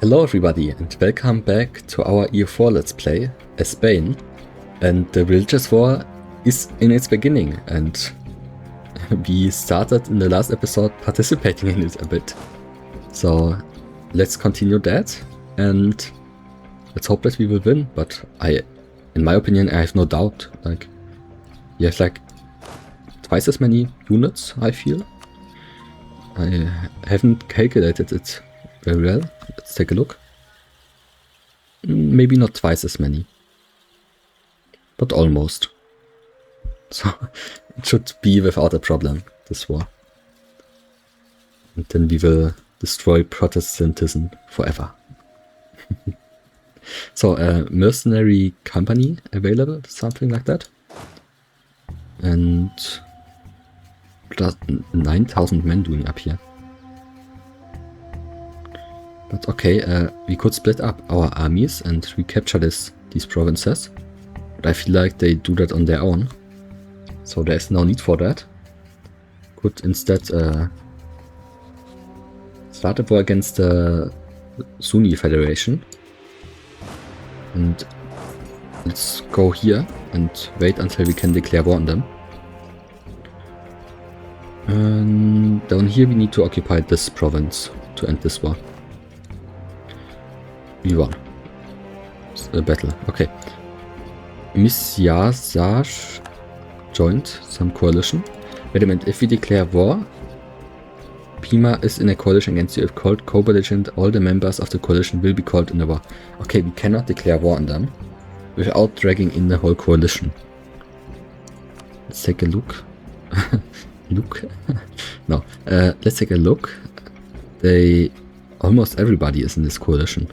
Hello everybody and welcome back to our Year 4 Let's Play as Spain, and the Religious War is in its beginning and we started in the last episode participating in it a bit. So let's continue that and let's hope that we will win, but in my opinion, I have no doubt. Like, you have like twice as many units, I feel. I haven't calculated it very well. Let's take a look. Maybe not twice as many, but almost. So it should be without a problem, this war. And then we will destroy Protestantism forever. So a mercenary company available, something like that. And 9,000 men doing up here. But okay, we could split up our armies and recapture these provinces. But I feel like they do that on their own. So there's no need for that. Could instead start a war against the Sunni Federation. And let's go here and wait until we can declare war on them. And down here we need to occupy this province to end this war. We won the battle. Okay. Misyasaj joined some coalition. Wait a minute, if we declare war, Pima is in a coalition against you. If called co-belligerent, all the members of the coalition will be called in a war. Okay, we cannot declare war on them without dragging in the whole coalition. Let's take a look. No, let's take a look. Almost everybody is in this coalition.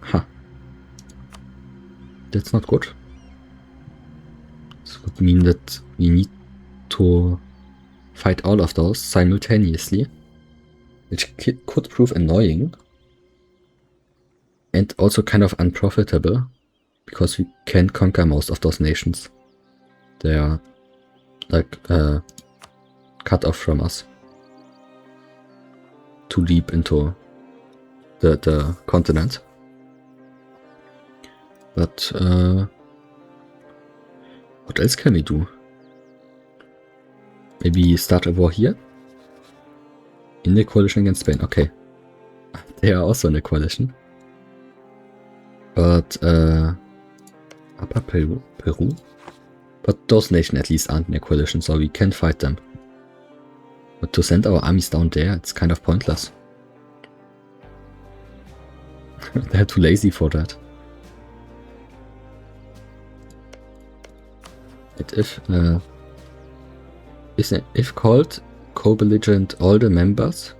Huh. That's not good. This would mean that we need to fight all of those simultaneously, which could prove annoying and also kind of unprofitable, because we can conquer most of those nations. They are like cut off from us, too deep into the continent. But what else can we do? Maybe start a war here? In the coalition against Spain. Okay. They are also in the coalition. But Upper Peru? But those nations at least aren't in a coalition, so we can fight them. But to send our armies down there, it's kind of pointless. They're too lazy for that. If called co-belligerent all the members.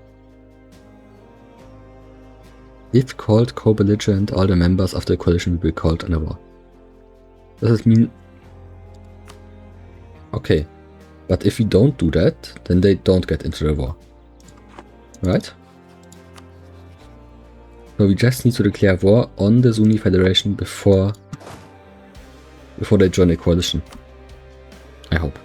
If called co-belligerent, all the members of the coalition will be called in a war. Does it mean? Okay, but if we don't do that, then they don't get into the war, right? So we just need to declare war on the Sunni Federation before they join the coalition. I hope.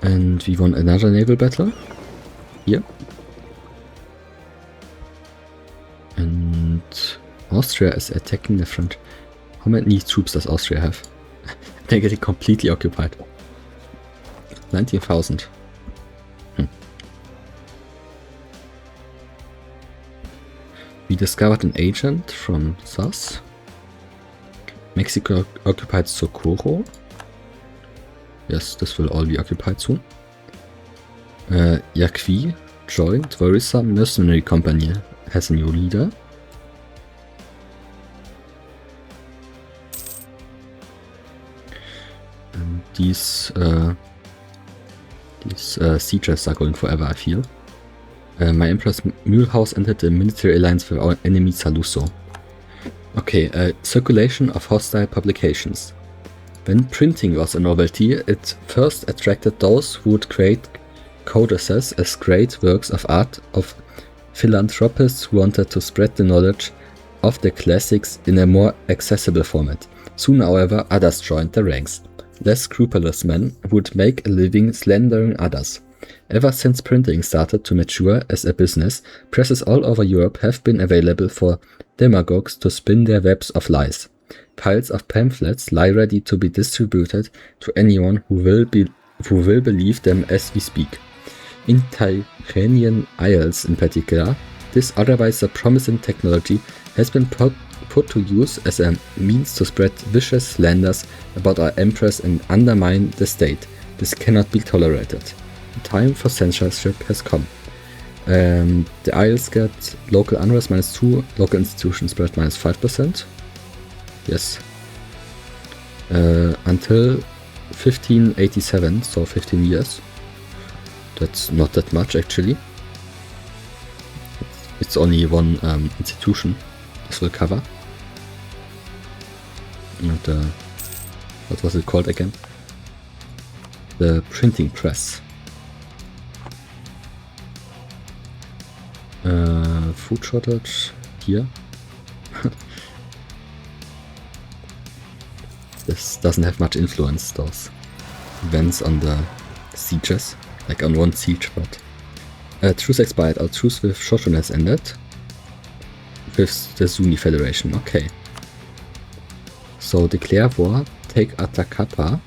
And we won another naval battle here. And Austria is attacking the front. How many troops does Austria have? They're getting completely occupied. 19,000. We discovered an agent from SAS. Mexico occupied Socorro. Yes, this will all be occupied soon. Yaqui joined. Worrisome mercenary company has a new leader. And these sieges are going forever, I feel. My Empress Mulhouse entered the military alliance with our enemy Saluso. Okay, circulation of hostile publications. When printing was a novelty, it first attracted those who would create codices as great works of art of philanthropists who wanted to spread the knowledge of the classics in a more accessible format. Soon, however, others joined the ranks. less scrupulous men would make a living slandering others. Ever since printing started to mature as a business, presses all over Europe have been available for demagogues to spin their webs of lies. Piles of pamphlets lie ready to be distributed to anyone who will believe them as we speak. In Tyrrhenian Isles in particular, this otherwise a promising technology has been put to use as a means to spread vicious slanders about our empress and undermine the state. This cannot be tolerated. The time for censorship has come. The Isles get local unrest -2, local institution spread -5%. Yes. Until 1587, so 15 years. That's not that much actually. It's only one institution this will cover. And what was it called again? The printing press. Food shortage here. This doesn't have much influence, those events on the sieges, like on one siege, but truce expired. Our truce with Shoshu has ended. With the Zuni Federation, okay. So declare war, take Atacapa.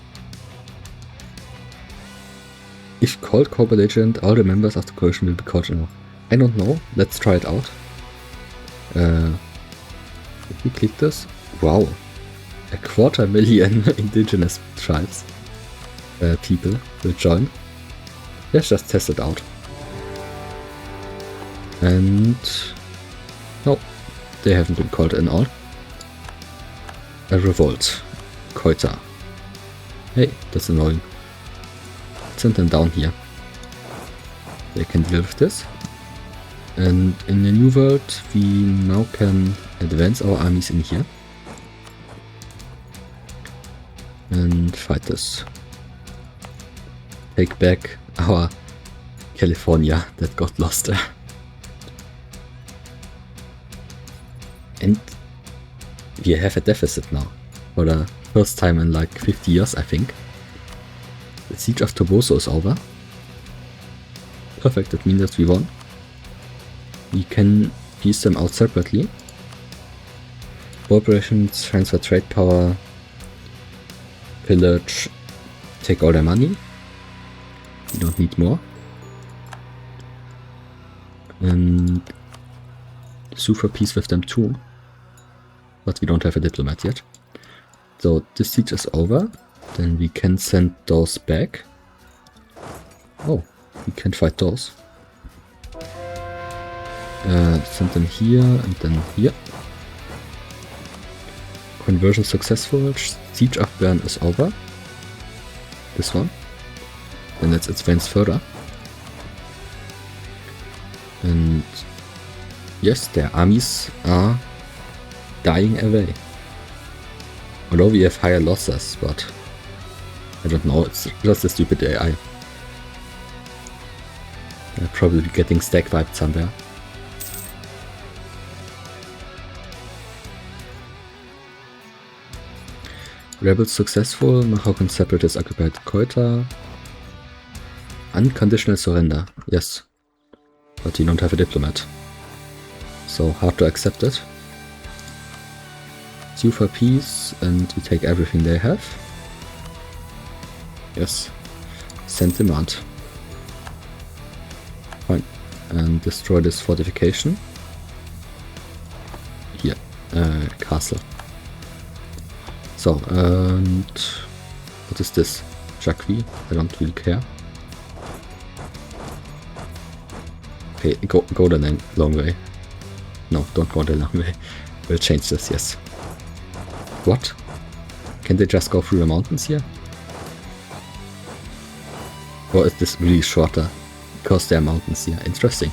If called co-belligerent, all the members of the coalition will be caught in war. I don't know, let's try it out. If we click this, wow. 250,000 indigenous tribes, people will join. Let's just test it out. And no, they haven't been called in all. A revolt. Koita. Hey, that's annoying. Send them down here. They can deal with this. And in the new world, we now can advance our armies in here. And fight this. Take back our California that got lost there. And we have a deficit now. For the first time in like 50 years, I think. The siege of Toboso is over. Perfect, that means that we won. We can piece them out separately. Corporations transfer trade power. Pillage, take all their money. We don't need more. And sue for peace with them too. But we don't have a diplomat yet. So this siege is over. Then we can send those back. Oh, we can fight those. Send them here and then here. Conversion successful. Siege of Bern is over. This one. Then let's advance further. And yes, their armies are dying away. Although we have higher losses, but I don't know, it's just a stupid AI. They're probably getting stack wiped somewhere. Rebels successful, Mahokan separatists occupied Koita. Unconditional surrender, yes. But you don't have a diplomat. So hard to accept it. Sue for peace, and we take everything they have. Yes. Send demand. Fine. And destroy this fortification. Here. Castle. So, and what is this? Jacqui? I don't really care. Okay, go the long way. No, don't go the long way. We'll change this, yes. What? Can they just go through the mountains here? Or is this really shorter? Because there are mountains here. Interesting.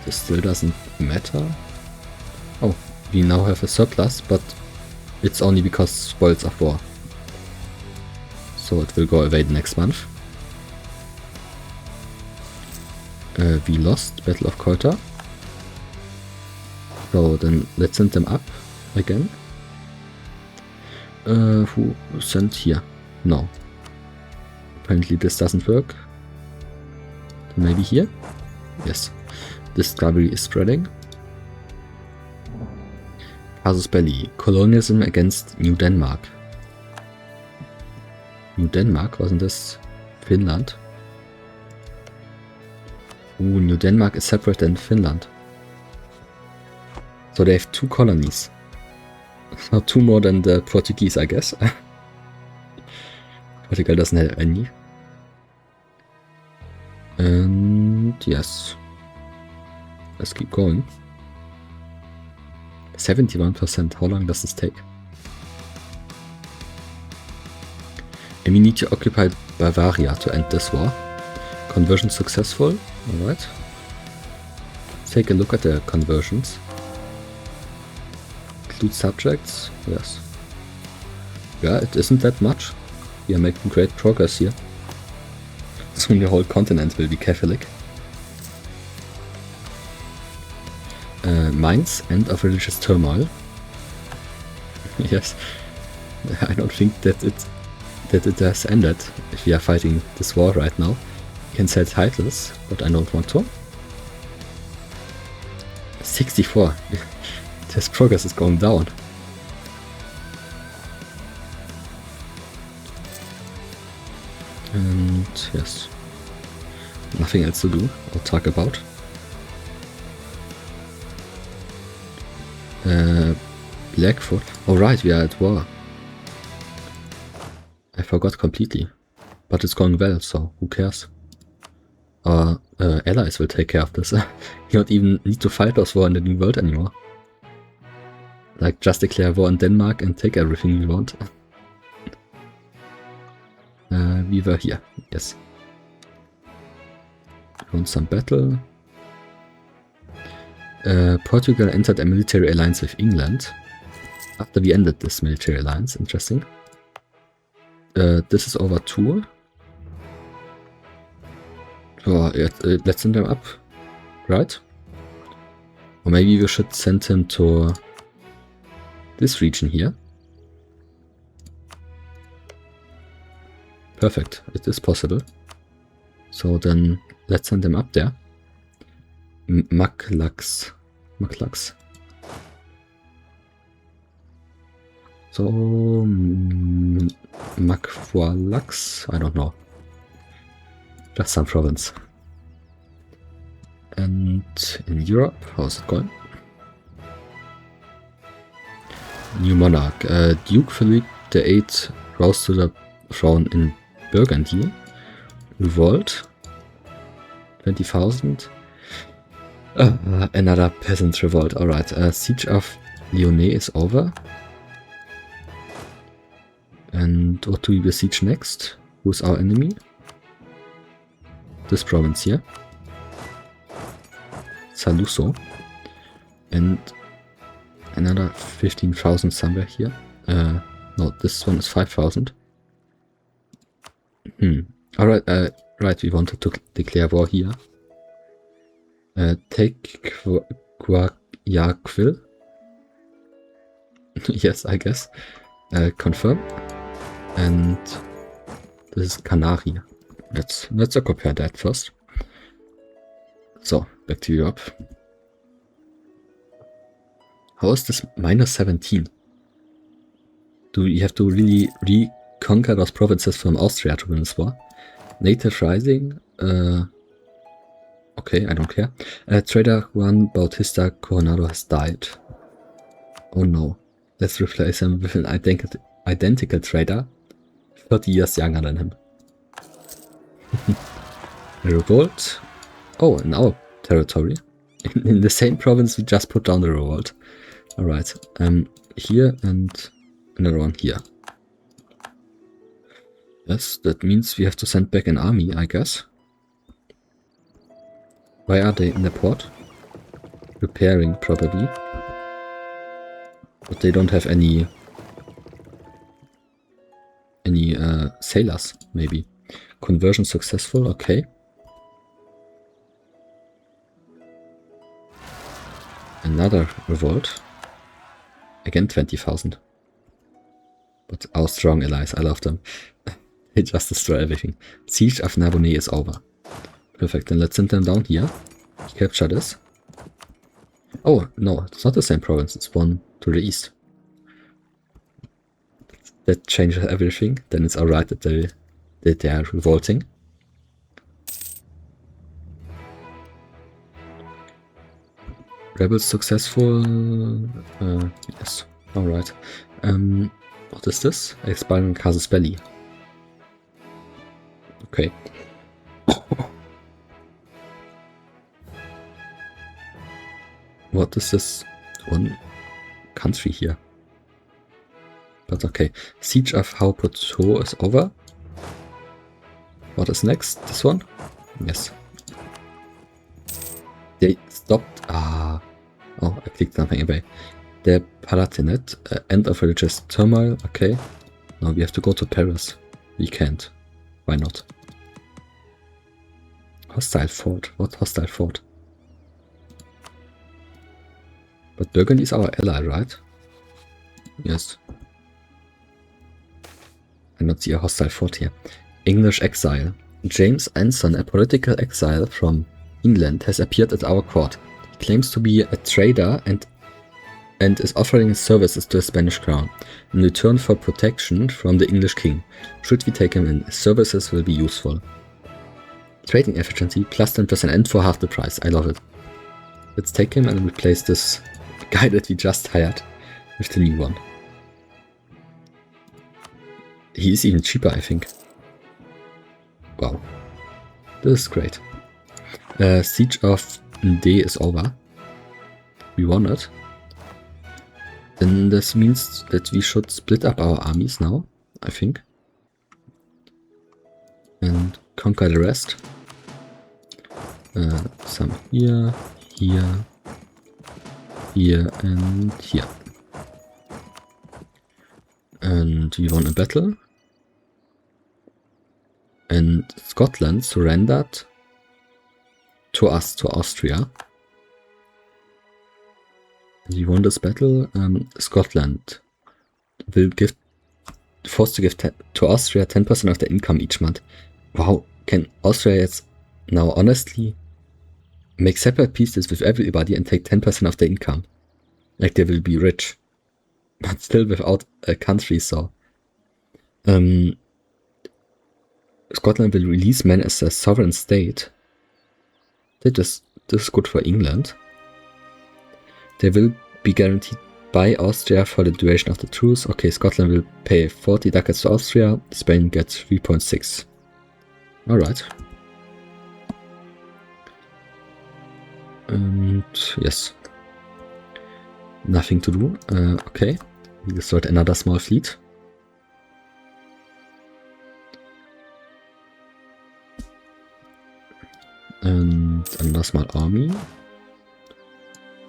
This still doesn't matter. Oh, we now have a surplus, but it's only because spoils of war. So it will go away the next month. We lost Battle of Koita. So then let's send them up again. Who sent here? No. Apparently this doesn't work. Maybe here? Yes. Discovery is spreading. Casus belli. Colonialism against New Denmark. New Denmark? Wasn't this Finland? Ooh, New Denmark is separate than Finland. So they have 2 colonies. Not 2 more than the Portuguese, I guess. Portugal doesn't have any. And yes. Let's keep going. 71%. How long does this take? And we need to occupy Bavaria to end this war. Conversion successful. Alright. Let's take a look at the conversions. Include subjects. Yes. Yeah, it isn't that much. We are making great progress here. Soon the whole continent will be Catholic. Mainz, end of religious turmoil. Yes. I don't think that it has ended if we are fighting this war right now. You can sell titles, but I don't want to. 64. This progress is going down. And yes, nothing else to do or talk about. Blackfoot. Oh right, we are at war. I forgot completely. But it's going well, so who cares? Our allies will take care of this. You don't even need to fight us war in the New World anymore. Like, just declare war on Denmark and take everything you want. We were here, yes. We won some battle. Portugal entered a military alliance with England. After we ended this military alliance, interesting. This is our tour. So, let's send him up, right? Or maybe we should send him to this region here. Perfect, it is possible. So then let's send him up there. Maklax. So Makfualax, I don't know. Just some province. And in Europe, how's it going? New monarch. Duke Philippe VIII rose to the throne in Burgundy. Revolt. 20,000. Another peasant revolt. Alright. Siege of Lyonnais is over. And what do we besiege next? Who's our enemy? This province here. Saluso. And another 15,000 somewhere here. No, this one is 5,000. Alright, right, we wanted to declare war here. Take Guayaquil. Yes, I guess. Confirm. And this is Canary. Let's occupy that first. So, back to Europe. How is this minus 17? Do you have to really reconquer those provinces from Austria to win this war? Native Rising? Okay, I don't care. Trader Juan Bautista Coronado has died. Oh no. Let's replace him with an identical trader, 30 years younger than him. A revolt. Oh, in our territory. In the same province we just put down the revolt. Alright, here and another one here. Yes, that means we have to send back an army, I guess. Why are they in the port? Repairing, probably. But they don't have any sailors, maybe. Conversion successful, okay. Another revolt. Again 20,000. But our strong allies, I love them. They just destroy everything. Siege of Narbonne is over. Perfect, then let's send them down here. Capture this. Oh, no, it's not the same province, it's one to the east. That changes everything, then it's alright that they are revolting. Rebels successful. Yes, alright. What is this? Expiring Casus Belli. Okay. What is this one country here? But okay. Siege of Haupoteau is over. What is next? This one? Yes. They stopped. Oh, I clicked something away. The Palatinate. End of religious turmoil. Okay. Now we have to go to Paris. We can't. Why not? Hostile fort. What hostile fort? But Burgundy is our ally, right? Yes. I not see a hostile fort here. English exile. James Anson, a political exile from England, has appeared at our court. He claims to be a trader and is offering services to the Spanish crown in return for protection from the English king. Should we take him in, his services will be useful. Trading efficiency plus 10% and for half the price. I love it. Let's take him and replace this guy that we just hired with the new one. He is even cheaper, I think. Wow. This is great. Siege of D is over. We won it. Then this means that we should split up our armies now, I think. And conquer the rest. Some here, here, here, and here. And we won a battle. And Scotland surrendered to us, to Austria. We won this battle. Scotland will forced to give to Austria 10% of their income each month. Wow, can Austria jetzt now honestly make separate pieces with everybody and take 10% of their income? Like they will be rich, but still without a country, so. Scotland will release men as a sovereign state. This is good for England. They will be guaranteed by Austria for the duration of the truce. Okay, Scotland will pay 40 ducats to Austria. Spain gets 3.6. Alright. And yes. Nothing to do. Okay. We destroyed another small fleet. And another small army.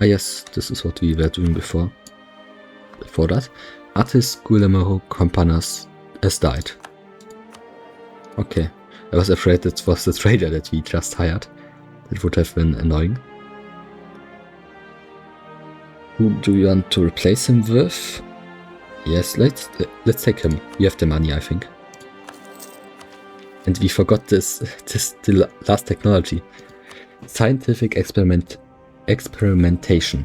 Ah yes, this is what we were doing before. Before that. Attis Guillermo Campanas has died. Okay. I was afraid it was the trader that we just hired. It would have been annoying. Who do we want to replace him with? Yes, let's take him. We have the money, I think. And we forgot the last technology. Scientific experimentation.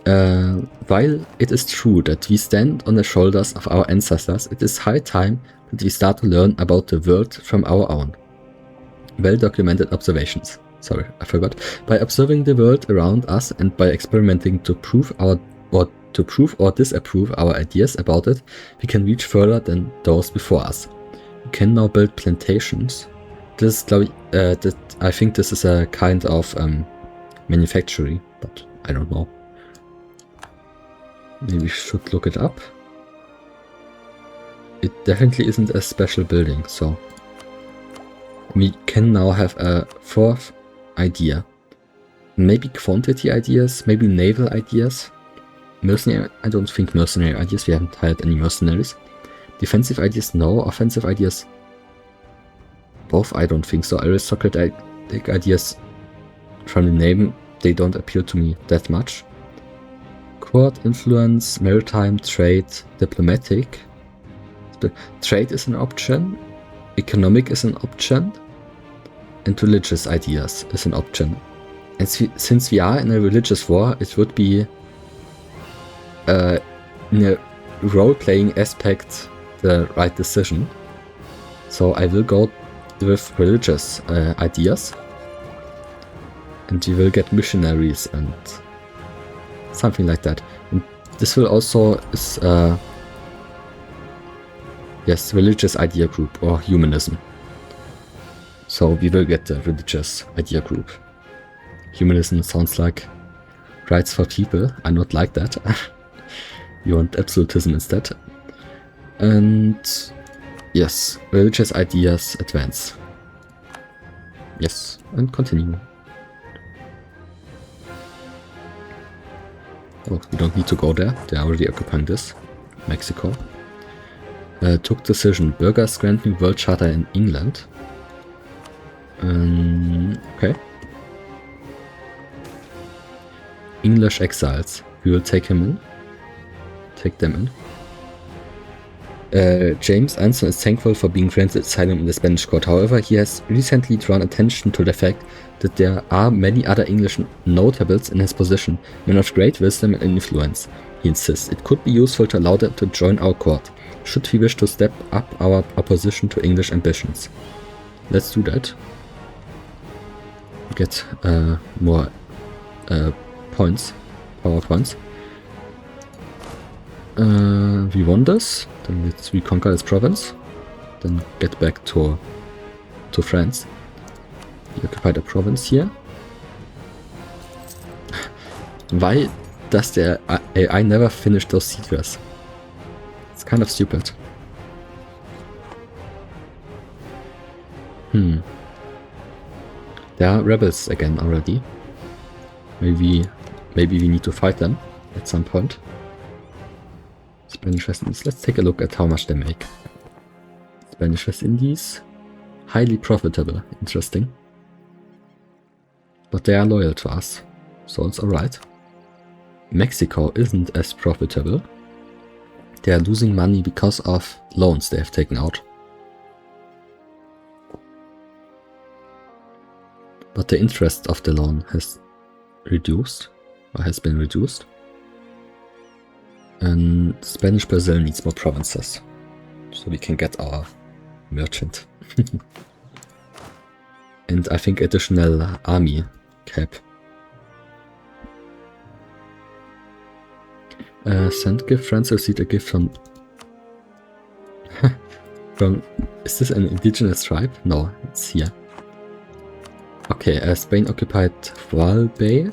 While it is true that we stand on the shoulders of our ancestors, it is high time that we start to learn about the world from our own. Well-documented observations. Sorry, I forgot. By observing the world around us and by experimenting to prove or disapprove our ideas about it, we can reach further than those before us. We can now build plantations. This is, I think this is a kind of manufacturing, but I don't know. Maybe we should look it up. It definitely isn't a special building, so we can now have a fourth idea. Maybe quantity ideas, maybe naval ideas. Mercenary, I don't think mercenary ideas, we haven't hired any mercenaries. Defensive ideas, no. Offensive ideas, both, I don't think so. Aristocratic ideas, from the name, they don't appeal to me that much. Court, influence, maritime, trade, diplomatic. Trade is an option, economic is an option, and religious ideas is an option. And since we are in a religious war, it would be in a role-playing aspect the right decision. So I will go with religious ideas, and we will get missionaries and something like that. And this will also is yes, religious idea group or humanism. So we will get the religious idea group. Humanism sounds like rights for people. I not like that. You want absolutism instead. And yes, religious ideas advance. Yes, and continue. Oh, we don't need to go there. They're already occupying this. Mexico. Took decision. Burghers granting World Charter in England. Okay. English exiles. We will take him in. Take them in. James Anson is thankful for being granted asylum in the Spanish court. However, he has recently drawn attention to the fact that there are many other English notables in his position, men of great wisdom and influence. He insists it could be useful to allow them to join our court, should we wish to step up our opposition to English ambitions. Let's do that. Get more points, power points. We won this, then let's reconquer this province, then get back to France. We occupy the province here. Why does the AI never finish those sieges? It's kind of stupid. There are rebels again already. Maybe we need to fight them at some point. Spanish West Indies. Let's take a look at how much they make. Spanish West Indies. Highly profitable. Interesting. But they are loyal to us. So it's alright. Mexico isn't as profitable. They are losing money because of loans they have taken out. But the interest of the loan has reduced. Or has been reduced. And Spanish Brazil needs more provinces, so we can get our merchant. And I think additional army cap. Send gift. France received a gift from... Is this an indigenous tribe? No, it's here. Okay, Spain occupied Hualbay.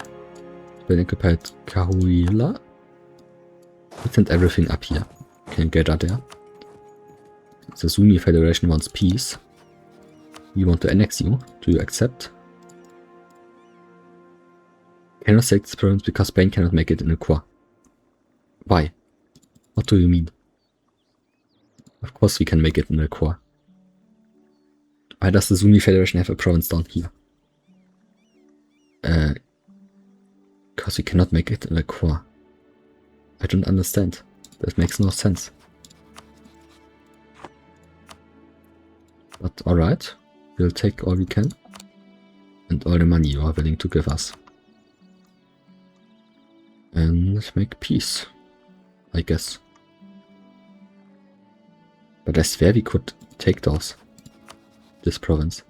Spain occupied Cahuila. Let's send everything up here. Can gather there. The Sunni Federation wants peace. We want to annex you. Do you accept? Cannot take this province because Spain cannot make it in a core. Why? What do you mean? Of course we can make it in a core. Why does the Sunni Federation have a province down here? Because we cannot make it in a core. I don't understand. That makes no sense. But alright. We'll take all we can. And all the money you are willing to give us. And make peace. I guess. But I swear we could take those. This province.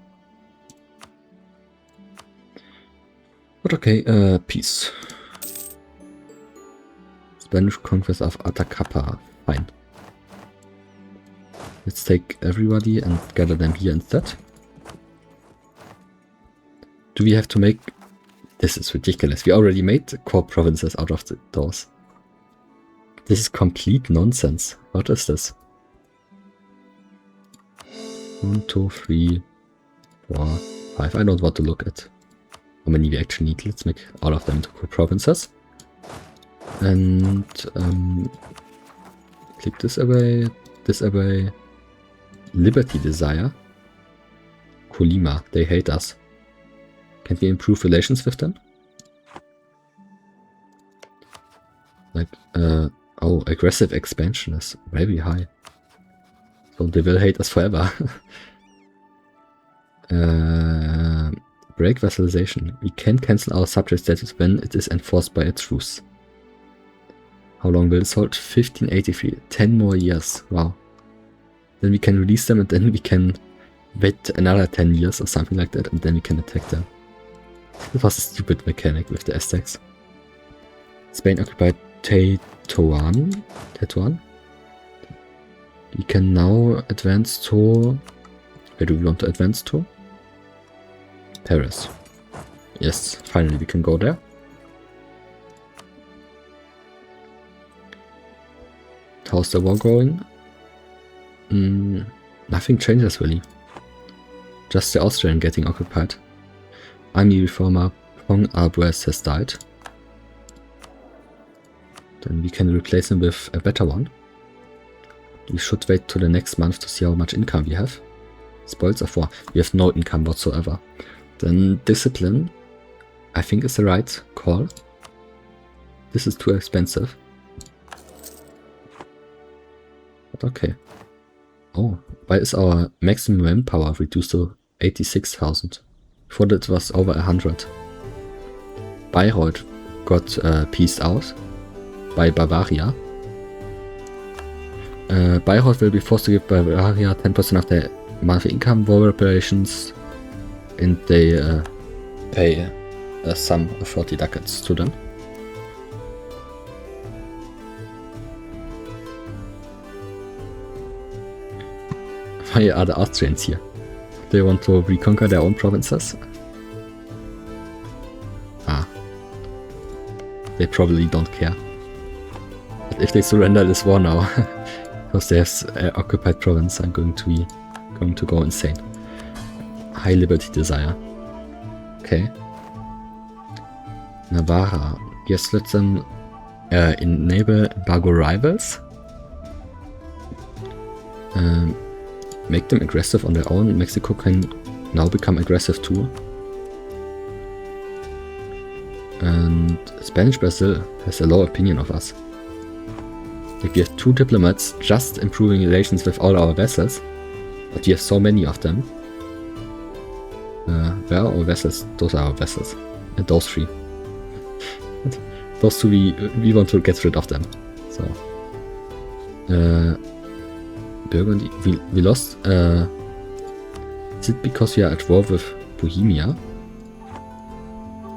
But okay, peace. Spanish conquest of Atacapa. Fine. Let's take everybody and gather them here instead. Do we have to make... This is ridiculous. We already made core provinces out of those. This is complete nonsense. What is this? 1, 2, 3, 4, 5. I don't want to look at how many we actually need. Let's make all of them into core provinces. And click this away, this away. Liberty Desire. Colima, they hate us. Can we improve relations with them? Oh, aggressive expansion is very high. So they will hate us forever. Break vassalization. We can cancel our subject status when it is enforced by a truce. How long will this hold? 1583. 10 more years. Wow. Then we can release them and then we can wait another 10 years or something like that and then we can attack them. It was a stupid mechanic with the Aztecs. Spain occupied Tetuan. We can now advance to... Where do we want to advance to? Paris. Yes, finally we can go there. How's the war going? Nothing changes really. Just the Austrian getting occupied. Army reformer Pong Arbues has died. Then we can replace him with a better one. We should wait till the next month to see how much income we have. Spoils of war. We have no income whatsoever. Then discipline, I think is the right call. This is too expensive. But okay. Oh, why is our maximum manpower reduced to 86,000? Before that it was over 100. Bayreuth got pieced out by Bavaria. Bayreuth will be forced to give Bavaria 10% of their monthly income, war reparations, and they pay a sum of 40 ducats to them. Why are the Austrians here? They want to reconquer their own provinces? Ah. They probably don't care. But if they surrender this war now, because they have occupied province, I'm going to go insane. High liberty desire. Okay. Navarra. Yes, let them enable embargo rivals. Make them aggressive on their own. Mexico can now become aggressive too. And Spanish Brazil has a low opinion of us. Like we have 2 diplomats just improving relations with all our vessels, but we have so many of them. Where are our vessels? Those are our vessels. And those 3. Those 2 we want to get rid of them. So Burgundy, we lost. Is it because we are at war with Bohemia?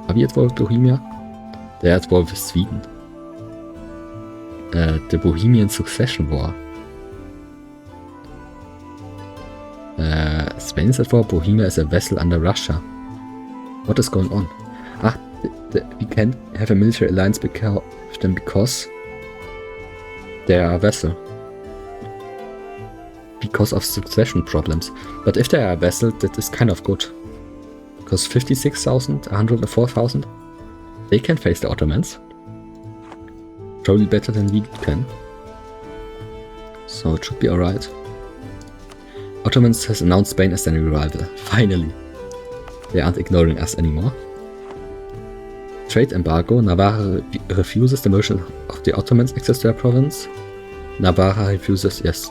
Are we at war with Bohemia? They are at war with Sweden. The Bohemian Succession War. Spain is at war. Bohemia is a vassal under Russia. What is going on? Ah, we can't have a military alliance with them because they are a vassal. Because of succession problems. But if they are a vassal, that is kind of good. Because 56,000, 104,000, they can face the Ottomans. Probably better than we can. So it should be alright. Ottomans has announced Spain as their new rival. Finally. They aren't ignoring us anymore. Trade embargo. Navarra refuses the motion of the Ottomans access to their province. Navarra refuses, yes.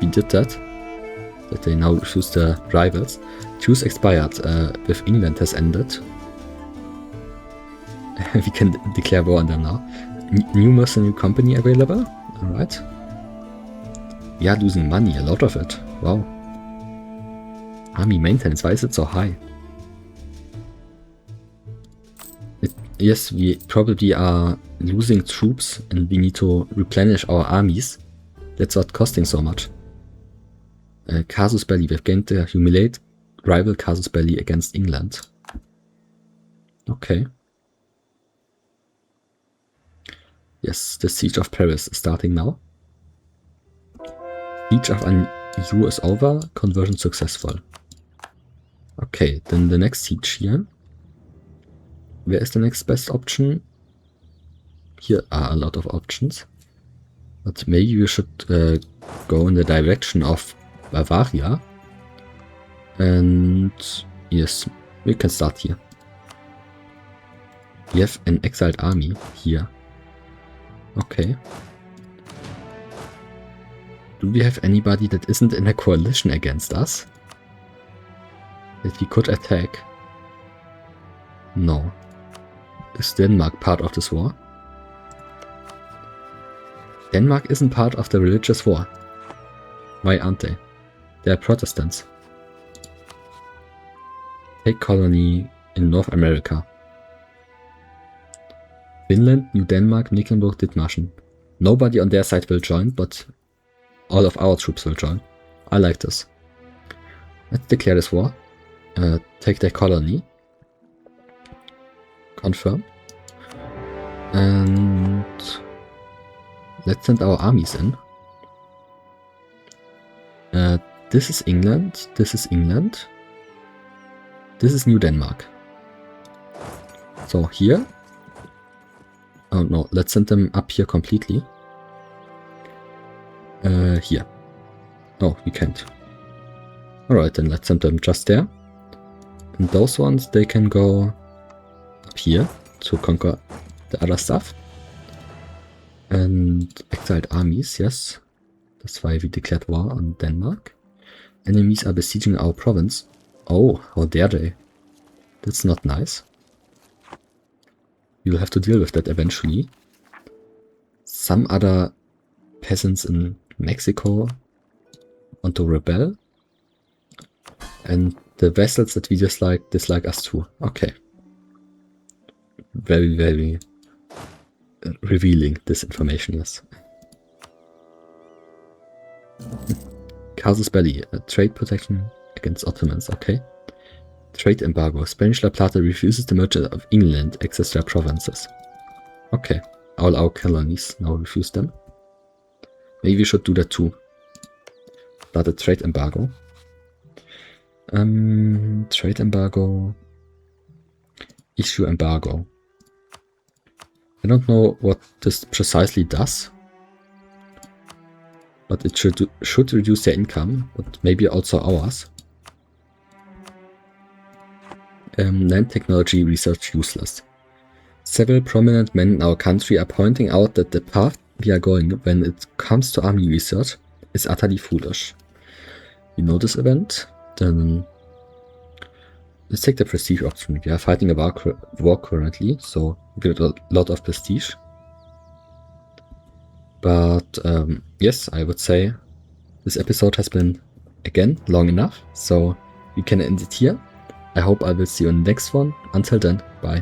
We did that. That they now refuse the rivals. Truce expired. With England has ended. We can declare war on them now. New mercenary company available. Alright. We are losing money, a lot of it. Wow. Army maintenance, why is it so high? Yes, we probably are losing troops and we need to replenish our armies. That's what's costing so much. Casus Belli, we've gained the humiliate rival Casus Belli against England. Okay. Yes, the siege of Paris is starting now. Siege of Anjou is over, conversion successful. Okay, then the next siege here. Where is the next best option? Here are a lot of options. But maybe we should go in the direction of Bavaria. And yes, we can start here. We have an exiled army here. Okay. Do we have anybody that isn't in a coalition against us? That we could attack? No. Is Denmark part of this war? Denmark isn't part of the religious war. Why aren't they? They are Protestants. Take colony in North America. Finland, New Denmark, Mecklenburg, Dithmarschen. Nobody on their side will join, but all of our troops will join. I like this. Let's declare this war. Take their colony. Confirm. And let's send our armies in. This is England. This is England. This is New Denmark. So here. Oh no, let's send them up here completely. Here. Oh, we can't. Alright, then let's send them just there. And those ones, they can go up here to conquer the other stuff. And exiled armies, yes. That's why we declared war on Denmark. Enemies are besieging our province. Oh, how dare they? That's not nice. You'll have to deal with that eventually. Some other peasants in Mexico want to rebel. And the vessels that we dislike us too. Okay. Very, very revealing, this information, yes. Casus Belli, trade protection against Ottomans, okay. Trade embargo. Spanish La Plata refuses the merchant of England access to their provinces. Okay. All our colonies now refuse them. Maybe we should do that too. Start a trade embargo. Trade embargo. Issue embargo. I don't know what this precisely does. But it should reduce their income, but maybe also ours. Land technology research useless. Several prominent men in our country are pointing out that the path we are going when it comes to army research is utterly foolish. You know this event? Then let's take the prestige option. We are fighting a war currently, so we get a lot of prestige. But yes, I would say this episode has been, again, long enough, so we can end it here. I hope I will see you in the next one. Until then, bye.